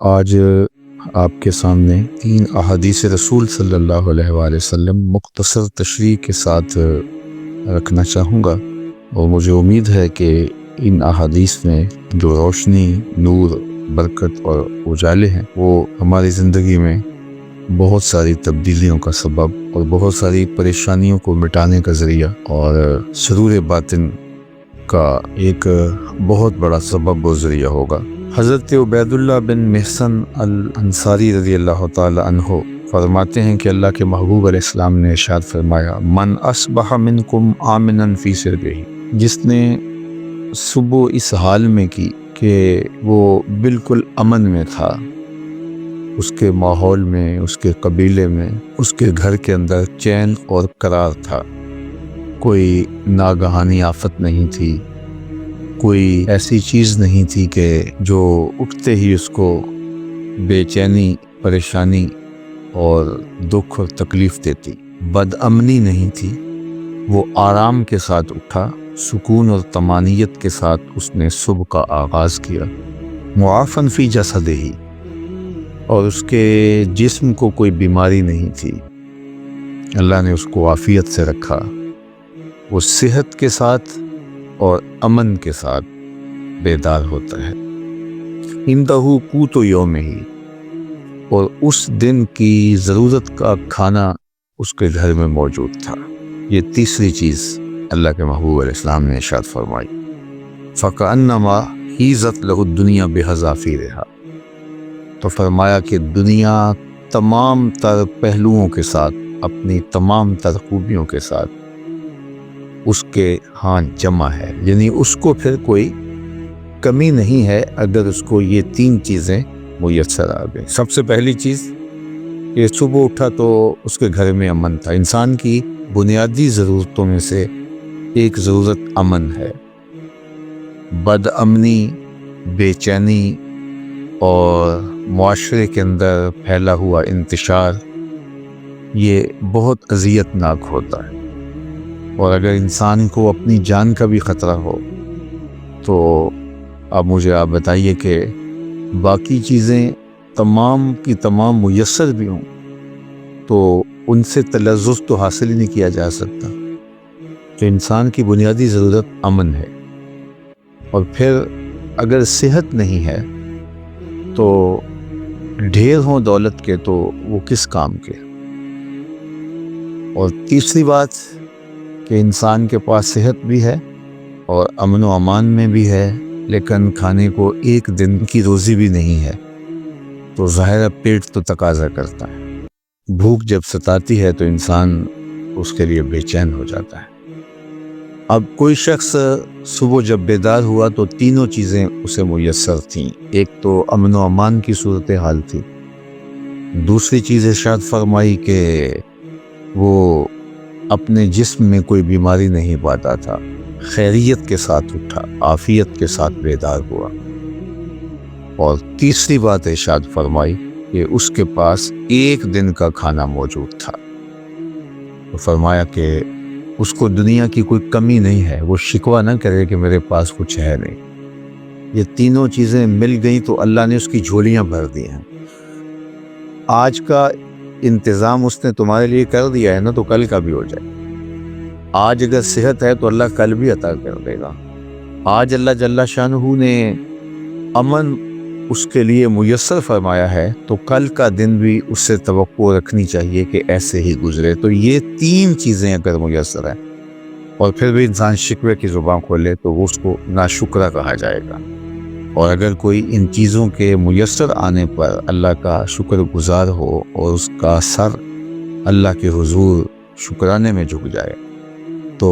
آج آپ کے سامنے 3 احادیث رسول صلی اللہ علیہ وآلہ وسلم مختصر تشریح کے ساتھ رکھنا چاہوں گا، اور مجھے امید ہے کہ ان احادیث میں جو روشنی، نور، برکت اور اجالے ہیں وہ ہماری زندگی میں بہت ساری تبدیلیوں کا سبب اور بہت ساری پریشانیوں کو مٹانے کا ذریعہ اور سرور باطن کا ایک بہت بڑا سبب و ذریعہ ہوگا۔ حضرت عبید اللہ بن محسن الانصاری رضی اللہ تعالی عنہ فرماتے ہیں کہ اللہ کے محبوب علیہ السلام نے ارشاد فرمایا، من اصبح منکم آمنا فی سربہ، جس نے صبح اس حال میں کی کہ وہ بالکل امن میں تھا، اس کے ماحول میں، اس کے قبیلے میں، اس کے گھر کے اندر چین اور قرار تھا، کوئی ناگہانی آفت نہیں تھی، کوئی ایسی چیز نہیں تھی کہ جو اٹھتے ہی اس کو بے چینی، پریشانی اور دکھ اور تکلیف دیتی، بد امنی نہیں تھی، وہ آرام کے ساتھ اٹھا، سکون اور طمانینت کے ساتھ اس نے صبح کا آغاز کیا، معافن فی جسدہ، اور اس کے جسم کو کوئی بیماری نہیں تھی، اللہ نے اس کو عافیت سے رکھا، وہ صحت کے ساتھ اور امن کے ساتھ بیدار ہوتا ہے۔ اندہ قوت یومہ، اور اس دن کی ضرورت کا کھانا اس کے گھر میں موجود تھا۔ یہ تیسری چیز اللہ کے محبوب علیہ السلام نے ارشاد فرمائی، فَكَأَنَّمَا حِیزَتْ لَهُ الدُّنْیَا بِحَذَافِیرِہَا، تو فرمایا کہ دنیا تمام تر پہلوؤں کے ساتھ، اپنی تمام تر خوبیوں کے ساتھ اس کے ہاں جمع ہے، یعنی اس کو پھر کوئی کمی نہیں ہے اگر اس کو یہ 3 چیزیں میسر آ گئیں۔ سب سے پہلی چیز کہ صبح اٹھا تو اس کے گھر میں امن تھا۔ انسان کی بنیادی ضرورتوں میں سے ایک ضرورت امن ہے۔ بد امنی، بے چینی اور معاشرے کے اندر پھیلا ہوا انتشار یہ بہت اذیت ناک ہوتا ہے، اور اگر انسان کو اپنی جان کا بھی خطرہ ہو تو اب مجھے آپ بتائیے کہ باقی چیزیں تمام کی تمام میسر بھی ہوں تو ان سے تلذذ تو حاصل ہی نہیں کیا جا سکتا۔ تو انسان کی بنیادی ضرورت امن ہے، اور پھر اگر صحت نہیں ہے تو ڈھیر ہوں دولت کے تو وہ کس کام کے۔ اور تیسری بات کہ انسان کے پاس صحت بھی ہے اور امن و امان میں بھی ہے، لیکن کھانے کو ایک دن کی روزی بھی نہیں ہے، تو ظاہر پیٹ تو تقاضا کرتا ہے۔ بھوک جب ستاتی ہے تو انسان اس کے لیے بے چین ہو جاتا ہے۔ اب کوئی شخص صبح جب بیدار ہوا تو تینوں چیزیں اسے میسر تھیں۔ ایک تو امن و امان کی صورتحال تھی، دوسری چیز ارشاد فرمائی کہ وہ اپنے جسم میں کوئی بیماری نہیں پاتا تھا، خیریت کے ساتھ اٹھا، عافیت کے ساتھ بیدار ہوا، اور تیسری بات ارشاد فرمائی کہ اس کے پاس ایک دن کا کھانا موجود تھا۔ تو فرمایا کہ اس کو دنیا کی کوئی کمی نہیں ہے، وہ شکوہ نہ کرے کہ میرے پاس کچھ ہے نہیں۔ یہ تینوں چیزیں مل گئیں تو اللہ نے اس کی جھولیاں بھر دی ہیں۔ آج کا انتظام اس نے تمہارے لیے کر دیا ہے نا، تو کل کا بھی ہو جائے۔ آج اگر صحت ہے تو اللہ کل بھی عطا کر دے گا۔ آج اللہ جل شانہ نے امن اس کے لیے میسر فرمایا ہے تو کل کا دن بھی اس سے توقع رکھنی چاہیے کہ ایسے ہی گزرے۔ تو یہ 3 چیزیں اگر میسر ہیں اور پھر بھی انسان شکوے کی زبان کھولے تو اس کو ناشکرہ کہا جائے گا، اور اگر کوئی ان چیزوں کے میسر آنے پر اللہ کا شکر گزار ہو اور اس کا سر اللہ کے حضور شکرانے میں جھک جائے تو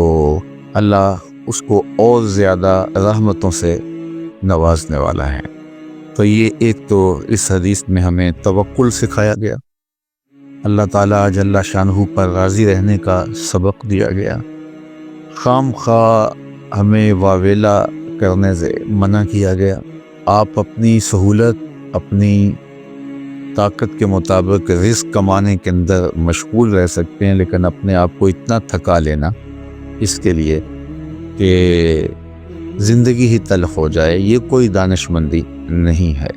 اللہ اس کو اور زیادہ رحمتوں سے نوازنے والا ہے۔ تو یہ ایک تو اس حدیث میں ہمیں توکل سکھایا گیا، اللہ تعالیٰ جل شانہ پر راضی رہنے کا سبق دیا گیا، خام خواہ ہمیں واویلا کرنے سے منع کیا گیا۔ آپ اپنی سہولت، اپنی طاقت کے مطابق رزق کمانے کے اندر مشغول رہ سکتے ہیں، لیکن اپنے آپ کو اتنا تھکا لینا اس کے لیے کہ زندگی ہی تلخ ہو جائے، یہ کوئی دانش مندی نہیں ہے۔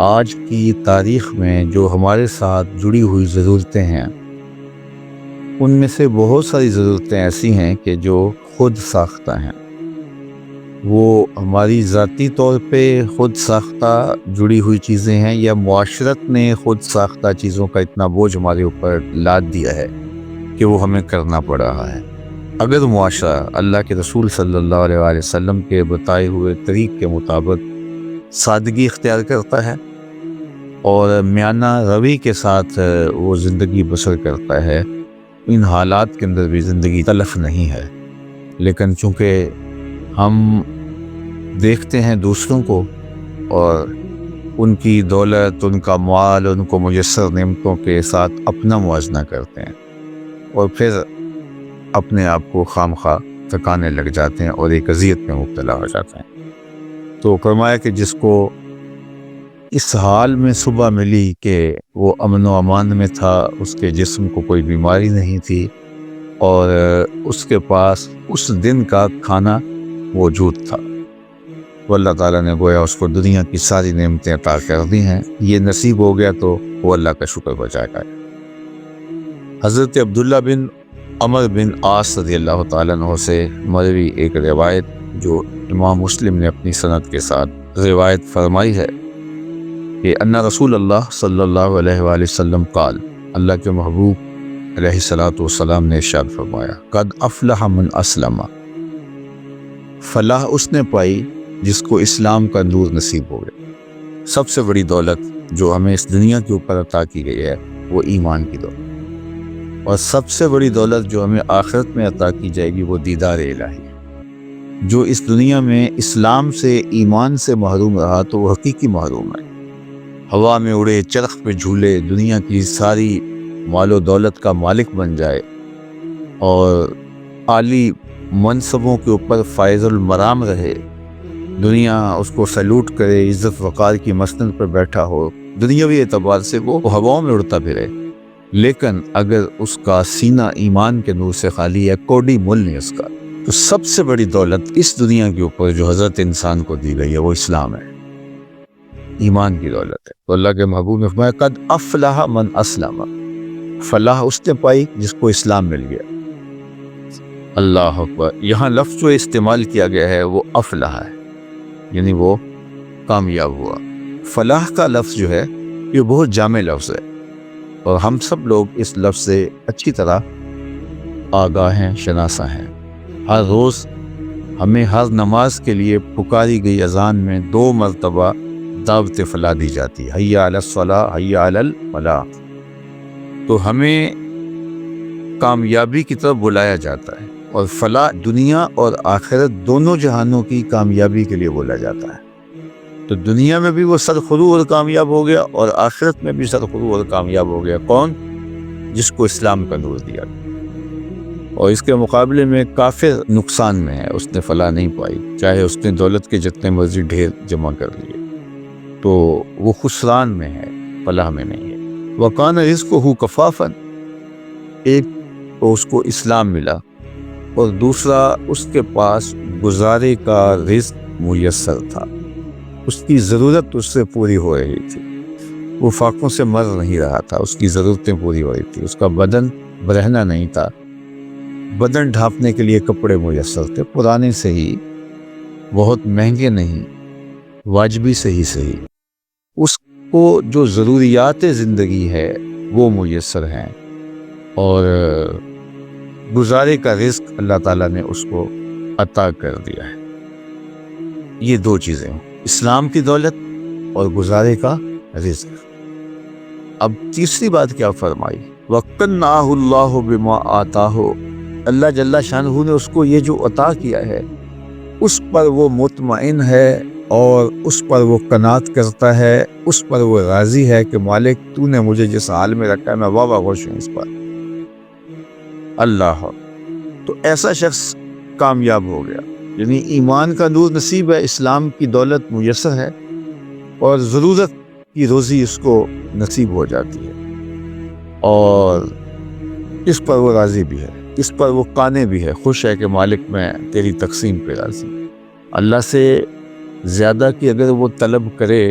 آج کی تاریخ میں جو ہمارے ساتھ جڑی ہوئی ضرورتیں ہیں، ان میں سے بہت ساری ضرورتیں ایسی ہیں کہ جو خود ساختہ ہیں۔ وہ ہماری ذاتی طور پہ خود ساختہ جڑی ہوئی چیزیں ہیں، یا معاشرت نے خود ساختہ چیزوں کا اتنا بوجھ ہمارے اوپر لاد دیا ہے کہ وہ ہمیں کرنا پڑ رہا ہے۔ اگر معاشرہ اللہ کے رسول صلی اللہ علیہ وآلہ وسلم کے بتائے ہوئے طریق کے مطابق سادگی اختیار کرتا ہے اور میانہ روی کے ساتھ وہ زندگی بسر کرتا ہے، ان حالات کے اندر بھی زندگی تلخ نہیں ہے۔ لیکن چونکہ ہم دیکھتے ہیں دوسروں کو اور ان کی دولت، ان کا مال، ان کو میسر نعمتوں کے ساتھ اپنا موازنہ کرتے ہیں، اور پھر اپنے آپ کو خام خواہ تھکانے لگ جاتے ہیں اور ایک اذیت میں مبتلا ہو جاتے ہیں۔ تو فرمایا کہ جس کو اس حال میں صبح ملی کہ وہ امن و امان میں تھا، اس کے جسم کو کوئی بیماری نہیں تھی، اور اس کے پاس اس دن کا کھانا موجود تھا، وہ اللہ تعالیٰ نے گویا اس کو دنیا کی ساری نعمتیں عطا کر دی ہیں، یہ نصیب ہو گیا تو وہ اللہ کا شکر بجائے گا۔ حضرت عبداللہ بن عمر بن عاص رضی اللہ تعالیٰ عنہ سے مروی ایک روایت جو امام مسلم نے اپنی سند کے ساتھ روایت فرمائی ہے کہ ان رسول اللہ صلی اللہ علیہ وآلہ وسلم قال، اللہ کے محبوب علیہ الصلوۃ والسلام نے ارشاد فرمایا، قد افلح من اسلم، فلاح اس نے پائی جس کو اسلام کا نور نصیب ہو گیا۔ سب سے بڑی دولت جو ہمیں اس دنیا کے اوپر عطا کی گئی ہے وہ ایمان کی دولت، اور سب سے بڑی دولت جو ہمیں آخرت میں عطا کی جائے گی وہ دیدار الہی ہے۔ جو اس دنیا میں اسلام سے، ایمان سے محروم رہا تو وہ حقیقی محروم ہے۔ ہوا میں اڑے، چرخ پہ جھولے، دنیا کی ساری مال و دولت کا مالک بن جائے اور عالی منصبوں کے اوپر فائز المرام رہے، دنیا اس کو سیلوٹ کرے، عزت وقار کی مسند پر بیٹھا ہو، دنیاوی اعتبار سے وہ ہواؤں میں اڑتا پھرے، لیکن اگر اس کا سینہ ایمان کے نور سے خالی ہے، کوڑی مول نہیں اس کا، تو سب سے بڑی دولت اس دنیا کے اوپر جو حضرت انسان کو دی گئی ہے وہ اسلام ہے، ایمان کی دولت ہے۔ تو اللہ کے محبوب نے فرمایا، قد افلح من اسلم، فلاح اس نے پائی جس کو اسلام مل گیا۔ اللہ اکبر۔ یہاں لفظ جو استعمال کیا گیا ہے وہ افلح ہے، یعنی وہ کامیاب ہوا۔ فلاح کا لفظ جو ہے یہ بہت جامع لفظ ہے، اور ہم سب لوگ اس لفظ سے اچھی طرح آگاہ ہیں، شناسا ہیں۔ ہر روز ہمیں ہر نماز کے لیے پکاری گئی اذان میں 2 مرتبہ دعوت فلاح دی جاتی ہے، حی علی الصلاۃ، حی علی الفلاح۔ تو ہمیں کامیابی کی طرف بلایا جاتا ہے، اور فلاح دنیا اور آخرت دونوں جہانوں کی کامیابی کے لیے بولا جاتا ہے۔ تو دنیا میں بھی وہ سرخرو اور کامیاب ہو گیا، اور آخرت میں بھی سرخرو اور کامیاب ہو گیا۔ کون؟ جس کو اسلام کا نور دیا گیا۔ اور اس کے مقابلے میں کافر نقصان میں ہے، اس نے فلاح نہیں پائی، چاہے اس نے دولت کے جتنے مرضی ڈھیر جمع کر لیے، تو وہ خسران میں ہے، فلاح میں نہیں ہے۔ وَكَانَ رِزْقُهُ كَفَافًا، ایک تو اس کو اسلام ملا، اور دوسرا اس کے پاس گزارے کا رزق میسر تھا، اس کی ضرورت اس سے پوری ہو رہی تھی، وہ فاقوں سے مر نہیں رہا تھا، اس کی ضرورتیں پوری ہو رہی تھی، اس کا بدن برہنہ نہیں تھا، بدن ڈھانپنے کے لیے کپڑے میسر تھے، پرانے سے ہی، بہت مہنگے نہیں، واجبی سے ہی صحیح، اس کو جو ضروریات زندگی ہے وہ میسر ہیں، اور گزارے کا رزق اللہ تعالیٰ نے اس کو عطا کر دیا ہے۔ یہ 2 چیزیں ہیں، اسلام کی دولت اور گزارے کا رزق۔ اب تیسری بات کیا فرمائی؟ وَقَنَّعَهُ اللَّهُ بِمَا آتَاهُ، اللہ جل شانہ نے اس کو یہ جو عطا کیا ہے اس پر وہ مطمئن ہے، اور اس پر وہ قناعت کرتا ہے، اس پر وہ راضی ہے کہ مالک تو نے مجھے جس حال میں رکھا ہے میں واہ خوش ہوں اس پر۔ اللہ، تو ایسا شخص کامیاب ہو گیا، یعنی ایمان کا نور نصیب ہے، اسلام کی دولت میسر ہے، اور ضرورت کی روزی اس کو نصیب ہو جاتی ہے، اور اس پر وہ راضی بھی ہے، اس پر وہ قانع بھی ہے، خوش ہے کہ مالک میں تیری تقسیم پہ راضی۔ اللہ سے زیادہ کی اگر وہ طلب کرے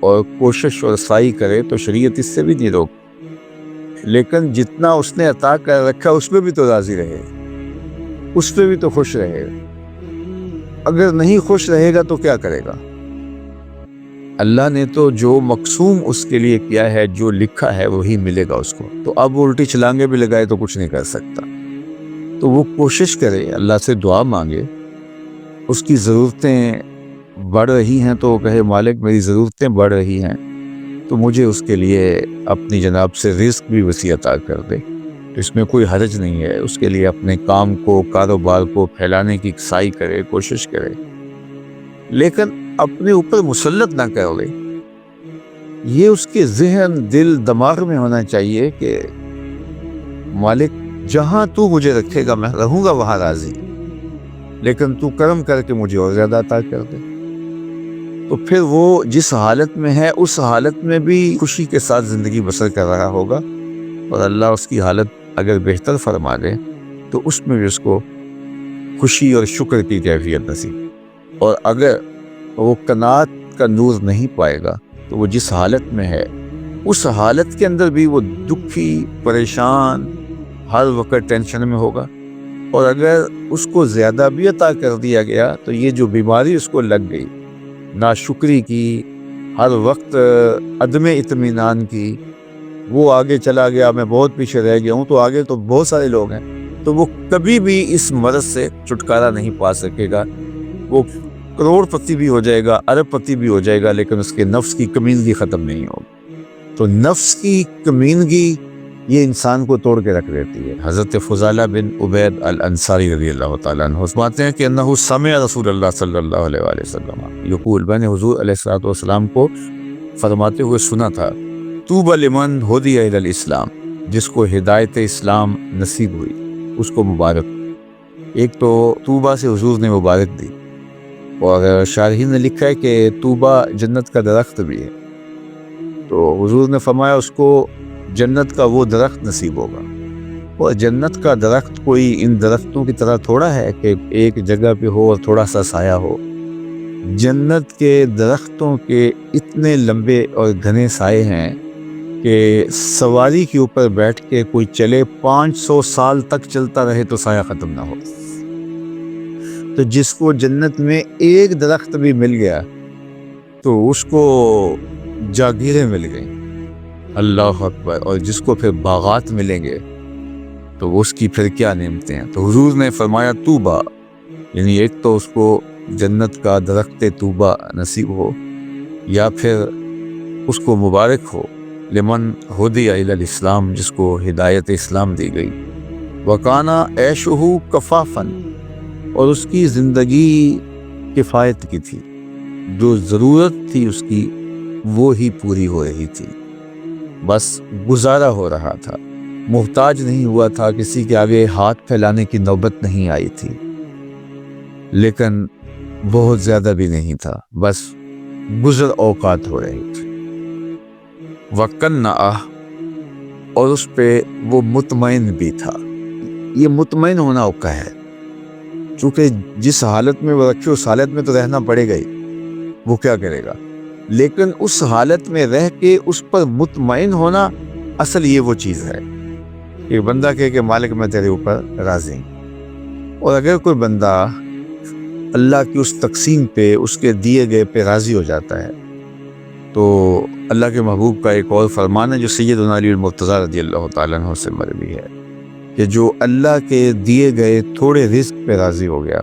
اور کوشش اور سعی کرے تو شریعت اس سے بھی نہیں روک، لیکن جتنا اس نے عطا کر رکھا اس پہ بھی تو راضی رہے، اس پہ بھی تو خوش رہے۔ اگر نہیں خوش رہے گا تو کیا کرے گا؟ اللہ نے تو جو مقسوم اس کے لیے کیا ہے، جو لکھا ہے وہی ملے گا اس کو، تو اب وہ الٹی چھلانگے بھی لگائے تو کچھ نہیں کر سکتا۔ تو وہ کوشش کرے، اللہ سے دعا مانگے، اس کی ضرورتیں بڑھ رہی ہیں تو وہ کہے مالک میری ضرورتیں بڑھ رہی ہیں تو مجھے اس کے لیے اپنی جناب سے رزق بھی وسیع عطا کر دے، تو اس میں کوئی حرج نہیں ہے۔ اس کے لیے اپنے کام کو، کاروبار کو پھیلانے کی سعی کرے، کوشش کرے، لیکن اپنے اوپر مسلط نہ کر لے۔ یہ اس کے ذہن، دل، دماغ میں ہونا چاہیے کہ مالک جہاں تو مجھے رکھے گا میں رہوں گا وہاں راضی، لیکن تو کرم کر کے مجھے اور زیادہ عطا کر دے۔ تو پھر وہ جس حالت میں ہے اس حالت میں بھی خوشی کے ساتھ زندگی بسر کر رہا ہوگا، اور اللہ اس کی حالت اگر بہتر فرما دے تو اس میں بھی اس کو خوشی اور شکر کی کیفیت نصیب۔ اور اگر وہ قناعت کا نور نہیں پائے گا تو وہ جس حالت میں ہے اس حالت کے اندر بھی وہ دکھی، پریشان، ہر وقت ٹینشن میں ہوگا۔ اور اگر اس کو زیادہ بھی عطا کر دیا گیا تو یہ جو بیماری اس کو لگ گئی، ناشکری کی، ہر وقت عدم اطمینان کی، وہ آگے چلا گیا، میں بہت پیچھے رہ گیا ہوں، تو آگے تو بہت سارے لوگ ہیں، تو وہ کبھی بھی اس مرض سے چھٹکارا نہیں پا سکے گا۔ وہ کروڑ پتی بھی ہو جائے گا، ارب پتی بھی ہو جائے گا، لیکن اس کے نفس کی کمینگی ختم نہیں ہوگی۔ تو نفس کی کمینگی یہ انسان کو توڑ کے رکھ دیتی ہے۔ حضرت فضالہ بن عبید الانصاری رضی اللہ تعالیٰ عنہ فرماتے ہیں کہ انہ سمع رسول اللہ صلی اللہ علیہ وآلہ وسلم یقول، میں نے حضور علیہ السلام کو فرماتے ہوئے سنا تھا، طوبی لمن ہدی الی الاسلام، جس کو ہدایت اسلام نصیب ہوئی اس کو مبارک۔ ایک تو طوبہ سے حضور نے مبارک دی، اور شارحین نے لکھا ہے کہ طوبہ جنت کا درخت بھی ہے، تو حضور نے فرمایا اس کو جنت کا وہ درخت نصیب ہوگا۔ اور جنت کا درخت کوئی ان درختوں کی طرح تھوڑا ہے کہ ایک جگہ پہ ہو اور تھوڑا سا سایہ ہو۔ جنت کے درختوں کے اتنے لمبے اور گھنے سائے ہیں کہ سواری کے اوپر بیٹھ کے کوئی چلے 500 سال تک چلتا رہے تو سایہ ختم نہ ہو۔ تو جس کو جنت میں ایک درخت بھی مل گیا تو اس کو جاگیریں مل گئیں، اللہ اکبر۔ اور جس کو پھر باغات ملیں گے تو اس کی پھر کیا نعمتیں ہیں۔ تو حضور نے فرمایا طوبہ، یعنی ایک تو اس کو جنت کا درخت طوبہ نصیب ہو، یا پھر اس کو مبارک ہو لمن ہدی الی الاسلام، جس کو ہدایت اسلام دی گئی۔ وکانا عیشہ کفافن، اور اس کی زندگی کفایت کی تھی، جو ضرورت تھی اس کی وہ ہی پوری ہو رہی تھی، بس گزارا ہو رہا تھا، محتاج نہیں ہوا تھا، کسی کے آگے ہاتھ پھیلانے کی نوبت نہیں آئی تھی، لیکن بہت زیادہ بھی نہیں تھا، بس گزر اوقات ہو رہی تھی۔ وَقَنَّعَ، اور اس پہ وہ مطمئن بھی تھا۔ یہ مطمئن ہونا اوقع ہے، چونکہ جس حالت میں وہ رکھے اس حالت میں تو رہنا پڑے گا ہی، وہ کیا کرے گا، لیکن اس حالت میں رہ کے اس پر مطمئن ہونا، اصل یہ وہ چیز ہے کہ بندہ کہے کہ مالک میں تیرے اوپر راضی ہوں۔ اور اگر کوئی بندہ اللہ کی اس تقسیم پہ، اس کے دیے گئے پہ راضی ہو جاتا ہے، تو اللہ کے محبوب کا ایک اور فرمان ہے جو سیدنا علی المرتضیٰ رضی اللہ تعالیٰ عنہ سے مروی ہے، کہ جو اللہ کے دیے گئے تھوڑے رزق پہ راضی ہو گیا،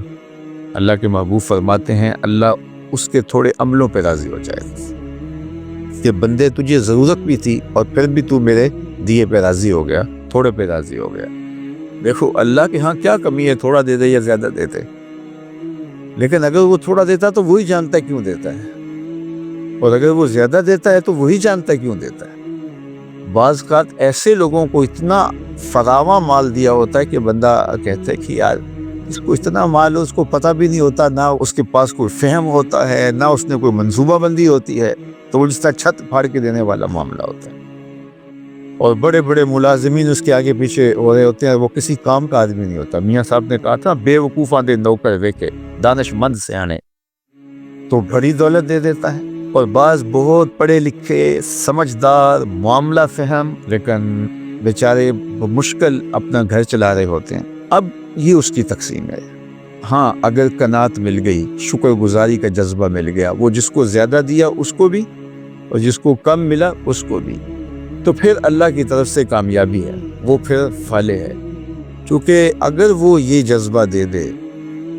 اللہ کے محبوب فرماتے ہیں اللہ اس کے تھوڑے عملوں پہ راضی ہو جائے گا، کہ بندے تجھے ضرورت بھی تھی اور پھر بھی تو میرے دیے پہ راضی ہو گیا، تھوڑے پہ راضی ہو گیا۔ دیکھو اللہ کے ہاں کیا کمی ہے، تھوڑا دے دے یا زیادہ دیتے، لیکن اگر وہ تھوڑا دیتا تو وہی جانتا ہے کیوں دیتا ہے، اور اگر وہ زیادہ دیتا ہے تو وہی جانتا ہے کیوں دیتا ہے۔ بعض اوقات ایسے لوگوں کو اتنا فراواں مال دیا ہوتا ہے کہ بندہ کہتا ہے کہ یار اس کو اتنا مال ہو، اس کو پتہ بھی نہیں ہوتا، نہ اس کے پاس کوئی فہم ہوتا ہے، نہ اس نے کوئی منصوبہ بندی ہوتی ہے، تو وہ جس طرح چھت پھاڑ کے دینے والا معاملہ ہوتا ہے۔ اور بڑے بڑے ملازمین اس کے آگے پیچھے ہو رہے ہوتے ہیں، وہ کسی کام کا آدمی نہیں ہوتا۔ میاں صاحب نے کہا تھا بے وقوفاں دے نوکر ویکے دانش مند سے آنے، تو بڑی دولت دے دیتا ہے اور بعض بہت پڑھے لکھے سمجھدار معاملہ فہم لیکن بیچارے مشکل اپنا گھر چلا رہے ہوتے ہیں۔ اب یہ اس کی تقسیم ہے۔ ہاں اگر قناعت مل گئی، شکر گزاری کا جذبہ مل گیا، وہ جس کو زیادہ دیا اس کو بھی اور جس کو کم ملا اس کو بھی، تو پھر اللہ کی طرف سے کامیابی ہے، وہ پھر فالح ہے۔ چونکہ اگر وہ یہ جذبہ دے دے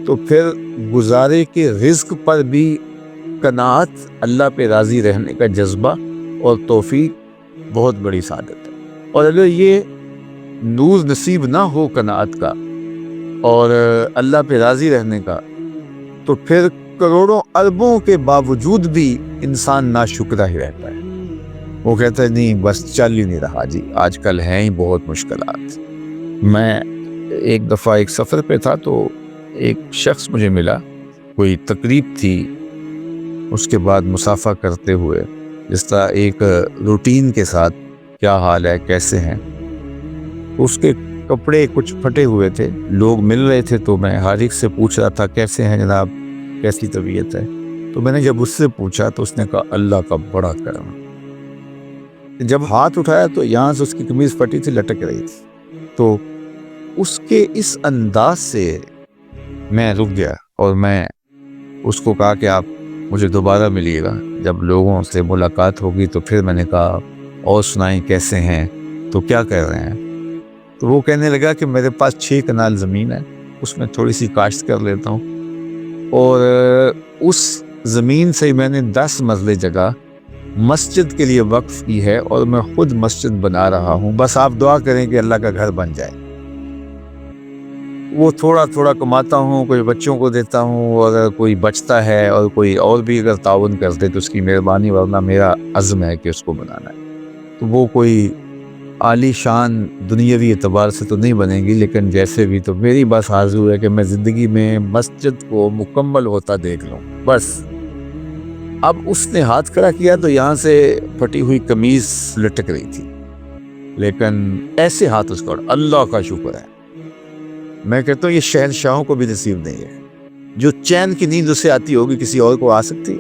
تو پھر گزارے کے رزق پر بھی قناعت، اللہ پہ راضی رہنے کا جذبہ اور توفیق بہت بڑی سعادت ہے۔ اور اگر یہ نور نصیب نہ ہو قناعت کا اور اللہ پہ راضی رہنے کا، تو پھر کروڑوں اربوں کے باوجود بھی انسان ناشکرہ ہی رہتا ہے۔ وہ کہتا ہے نہیں بس چل ہی نہیں رہا جی، آج کل ہیں ہی بہت مشکلات۔ میں ایک دفعہ ایک سفر پہ تھا تو ایک شخص مجھے ملا، کوئی تقریب تھی، اس کے بعد مصافحہ کرتے ہوئے جس طرح ایک روٹین کے ساتھ کیا حال ہے کیسے ہیں، اس کے کپڑے کچھ پھٹے ہوئے تھے، لوگ مل رہے تھے تو میں ہر ایک سے پوچھ رہا تھا کیسے ہیں جناب، کیسی طبیعت ہے۔ تو میں نے جب اس سے پوچھا تو اس نے کہا اللہ کا بڑا کرم۔ جب ہاتھ اٹھایا تو یہاں سے اس کی قمیض پھٹی تھی، لٹک رہی تھی، تو اس کے اس انداز سے میں رک گیا اور میں اس کو کہا کہ آپ مجھے دوبارہ ملیے گا، جب لوگوں سے ملاقات ہوگی تو پھر میں نے کہا اور سنائیں کیسے ہیں، تو کیا کہہ رہے ہیں؟ تو وہ کہنے لگا کہ میرے پاس 6 کنال زمین ہے، اس میں تھوڑی سی کاشت کر لیتا ہوں، اور اس زمین سے میں نے 10 مرلے جگہ مسجد کے لیے وقف کی ہے اور میں خود مسجد بنا رہا ہوں، بس آپ دعا کریں کہ اللہ کا گھر بن جائے۔ وہ تھوڑا تھوڑا کماتا ہوں، کوئی بچوں کو دیتا ہوں، اور اگر کوئی بچتا ہے اور کوئی اور بھی اگر تعاون کر دے تو اس کی مہربانی، ورنہ میرا عزم ہے کہ اس کو بنانا ہے۔ تو وہ کوئی عالی شان دنیاوی اعتبار سے تو نہیں بنے گی، لیکن جیسے بھی تو میری بس آرزو ہے کہ میں زندگی میں مسجد کو مکمل ہوتا دیکھ لوں بس۔ اب اس نے ہاتھ کھڑا کیا تو یہاں سے پھٹی ہوئی قمیض لٹک رہی تھی، لیکن ایسے ہاتھ اس کا، اللہ کا شکر ہے۔ میں کہتا ہوں یہ شہنشاہوں کو بھی نصیب نہیں ہے، جو چین کی نیند اسے آتی ہوگی کسی اور کو آ سکتی۔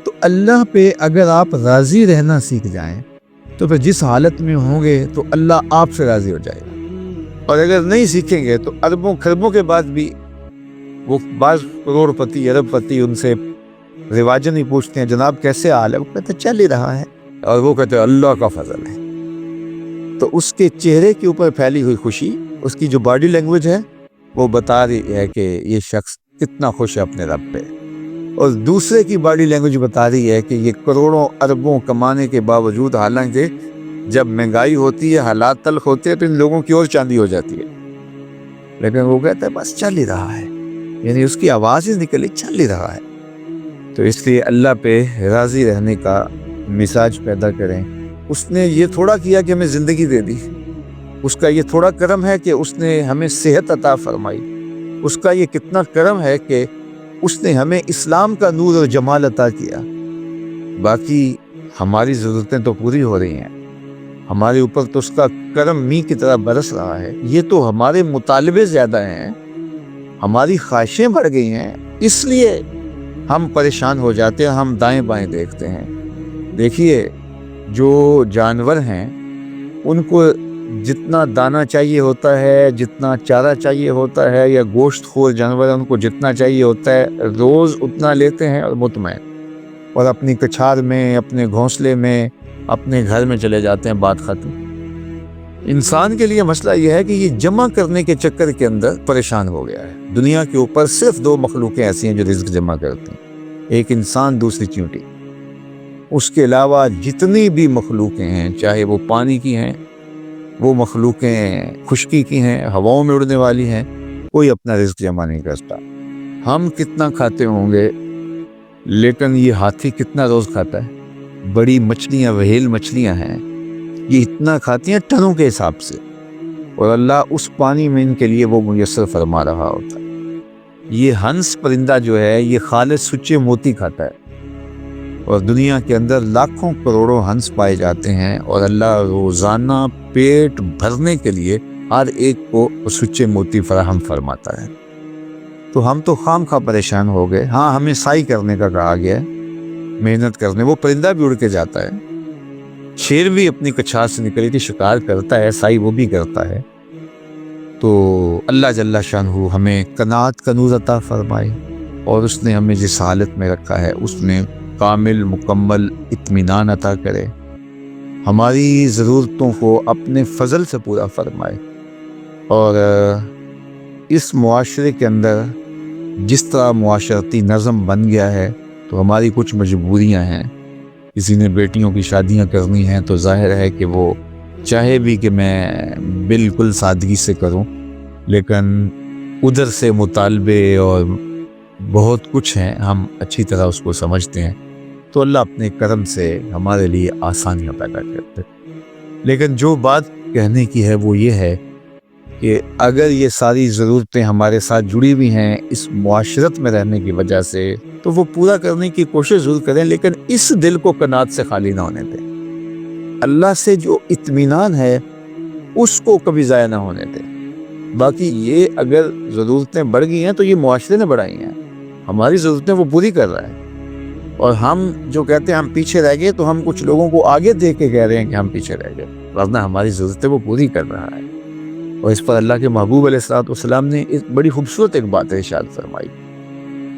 تو اللہ پہ اگر آپ راضی رہنا سیکھ جائیں تو پھر جس حالت میں ہوں گے تو اللہ آپ سے راضی ہو جائے گا، اور اگر نہیں سیکھیں گے تو اربوں خربوں کے بعد بھی وہ بعض کروڑ پتی ارب پتی ان سے رواجن ہی پوچھتے ہیں جناب کیسے حال ہے، وہ کہتے چل ہی رہا ہے، اور وہ کہتے ہیں اللہ کا فضل ہے۔ تو اس کے چہرے کے اوپر پھیلی ہوئی خوشی، اس کی جو باڈی لینگویج ہے وہ بتا رہی ہے کہ یہ شخص کتنا خوش ہے اپنے رب پہ، اور دوسرے کی باڈی لینگویج بتا رہی ہے کہ یہ کروڑوں اربوں کمانے کے باوجود، حالانکہ جب مہنگائی ہوتی ہے، حالات تلخ ہوتے ہیں تو ان لوگوں کی اور چاندی ہو جاتی ہے، لیکن وہ کہتا ہے بس چل ہی رہا ہے، یعنی اس کی آواز ہی نکلی چل ہی رہا ہے۔ تو اس لیے اللہ پہ راضی رہنے کا مزاج پیدا کریں۔ اس نے یہ تھوڑا کیا کہ ہمیں زندگی دے دی، اس کا یہ تھوڑا کرم ہے کہ اس نے ہمیں صحت عطا فرمائی، اس کا یہ کتنا کرم ہے کہ اس نے ہمیں اسلام کا نور اور جمال عطا کیا۔ باقی ہماری ضرورتیں تو پوری ہو رہی ہیں، ہمارے اوپر تو اس کا کرم می کی طرح برس رہا ہے، یہ تو ہمارے مطالبے زیادہ ہیں، ہماری خواہشیں بڑھ گئی ہیں، اس لیے ہم پریشان ہو جاتے ہیں، ہم دائیں بائیں دیکھتے ہیں۔ دیکھیے جو جانور ہیں ان کو جتنا دانہ چاہیے ہوتا ہے، جتنا چارہ چاہیے ہوتا ہے، یا گوشت خور جانور ان کو جتنا چاہیے ہوتا ہے، روز اتنا لیتے ہیں اور مطمئن، اور اپنی کچھار میں، اپنے گھونسلے میں، اپنے گھر میں چلے جاتے ہیں، بات ختم۔ انسان کے لیے مسئلہ یہ ہے کہ یہ جمع کرنے کے چکر کے اندر پریشان ہو گیا ہے۔ دنیا کے اوپر صرف 2 مخلوقیں ایسی ہیں جو رزق جمع کرتی ہیں، ایک انسان، دوسری چیونٹی۔ اس کے علاوہ جتنی بھی مخلوقیں ہیں، چاہے وہ پانی کی ہیں، وہ مخلوقیں خشکی کی ہیں، ہواؤں میں اڑنے والی ہیں، کوئی اپنا رزق جمع نہیں کرتا۔ ہم کتنا کھاتے ہوں گے، لیکن یہ ہاتھی کتنا روز کھاتا ہے؟ بڑی مچھلیاں، وہیل مچھلیاں ہیں، یہ اتنا کھاتی ہیں ٹنوں کے حساب سے، اور اللہ اس پانی میں ان کے لیے وہ میسر فرما رہا ہوتا ہے۔ یہ ہنس پرندہ جو ہے یہ خالص سچے موتی کھاتا ہے، اور دنیا کے اندر لاکھوں کروڑوں ہنس پائے جاتے ہیں، اور اللہ روزانہ پیٹ بھرنے کے لیے ہر ایک کو سچے موتی فراہم فرماتا ہے۔ تو ہم تو خام خواہ پریشان ہو گئے۔ ہاں ہمیں سعی کرنے کا کہا گیا ہے، محنت کرنے. وہ پرندہ بھی اڑ کے جاتا ہے, شیر بھی اپنی کچھار سے نکل کے شکار کرتا ہے, سائی وہ بھی کرتا ہے. تو اللہ جل شانہ ہمیں قناعت کا نور عطا فرمائے, اور اس نے ہمیں جس حالت میں رکھا ہے اس میں کامل مکمل اطمینان عطا کرے, ہماری ضرورتوں کو اپنے فضل سے پورا فرمائے. اور اس معاشرے کے اندر جس طرح معاشرتی نظم بن گیا ہے تو ہماری کچھ مجبوریاں ہیں. کسی نے بیٹیوں کی شادیاں کرنی ہیں تو ظاہر ہے کہ وہ چاہے بھی کہ میں بالکل سادگی سے کروں, لیکن ادھر سے مطالبے اور بہت کچھ ہیں, ہم اچھی طرح اس کو سمجھتے ہیں. تو اللہ اپنے کرم سے ہمارے لیے آسانیاں پیدا کرتے. لیکن جو بات کہنے کی ہے وہ یہ ہے کہ اگر یہ ساری ضرورتیں ہمارے ساتھ جڑی ہوئی ہیں اس معاشرت میں رہنے کی وجہ سے, تو وہ پورا کرنے کی کوشش ضرور کریں, لیکن اس دل کو قناعت سے خالی نہ ہونے دیں. اللہ سے جو اطمینان ہے اس کو کبھی ضائع نہ ہونے دیں. باقی یہ اگر ضرورتیں بڑھ گئی ہیں تو یہ معاشرے نے بڑھائی ہیں, ہماری ضرورتیں وہ پوری کر رہا ہے. اور ہم جو کہتے ہیں ہم پیچھے رہ گئے, تو ہم کچھ لوگوں کو آگے دیکھ کے کہہ رہے ہیں کہ ہم پیچھے رہ گئے, ورنہ ہماری ضرورتیں وہ پوری کر رہا ہے. اور اس پر اللہ کے محبوب علیہ الصلوۃ والسلام نے ایک بڑی خوبصورت ایک بات ارشاد فرمائی,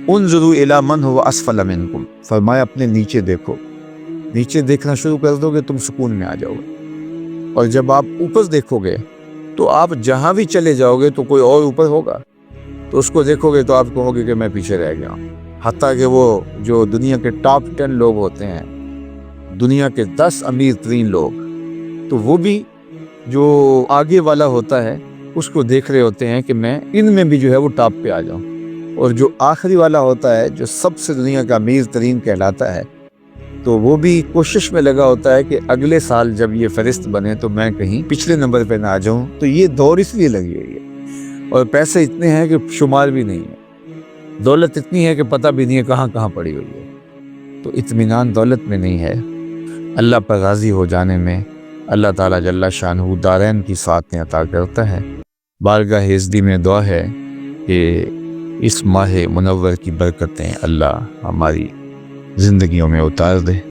انظروا الی من هو اسفل منکم, فرمایا اپنے نیچے دیکھو. نیچے دیکھنا شروع کر دو گے تم سکون میں آ جاؤ گے, اور جب آپ اوپر دیکھو گے تو آپ جہاں بھی چلے جاؤ گے تو کوئی اور اوپر ہوگا, تو اس کو دیکھو گے تو آپ کہو گے کہ میں پیچھے رہ گیا ہوں. حتیٰ کہ وہ جو دنیا کے ٹاپ 10 لوگ ہوتے ہیں, دنیا کے 10 امیر ترین لوگ, تو وہ بھی جو آگے والا ہوتا ہے اس کو دیکھ رہے ہوتے ہیں کہ میں ان میں بھی جو ہے وہ ٹاپ پہ آ جاؤں. اور جو آخری والا ہوتا ہے جو سب سے دنیا کا امیر ترین کہلاتا ہے, تو وہ بھی کوشش میں لگا ہوتا ہے کہ اگلے سال جب یہ فہرست بنے تو میں کہیں پچھلے نمبر پہ نہ آ جاؤں. تو یہ دور اس لیے لگی ہوئی ہے, اور پیسے اتنے ہیں کہ شمار بھی نہیں ہے, دولت اتنی ہے کہ پتہ بھی نہیں ہے کہاں کہاں پڑی ہوئی ہے. تو اطمینان دولت میں نہیں ہے, اللہ پر راضی ہو جانے میں اللہ تعالیٰ جل شانہ دارین کی سعادتیں عطا کرتا ہے. بارگاہ ہزدی میں دعا ہے کہ اس ماہ منور کی برکتیں اللہ ہماری زندگیوں میں اتار دے.